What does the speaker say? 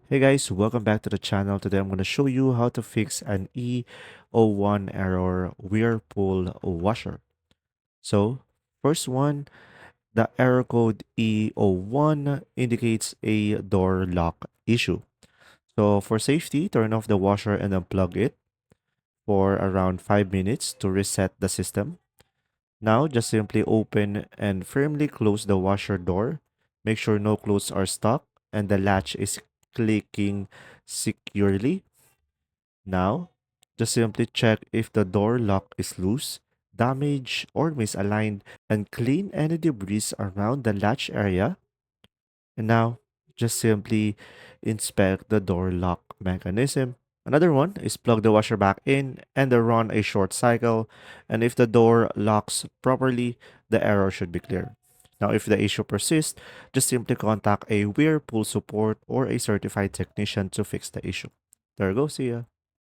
Hey guys, welcome back to the channel. Today I'm going to show you how to fix an E01 error Whirlpool washer. So, first one, the error code E01 indicates a door lock issue. So, for safety, turn off the washer and unplug it for around 5 minutes to reset the system. Now, just simply open and firmly close the washer door. Make sure no clothes are stuck and the latch is clicking securely. Now, just simply check if the door lock is loose, damaged, or misaligned, and clean any debris around the latch area. And now, just simply inspect the door lock mechanism. Another one is plug the washer back in and then run a short cycle. And if the door locks properly, the error should be clear. Now, if the issue persists, just simply contact a Whirlpool support or a certified technician to fix the issue. There you go. See ya.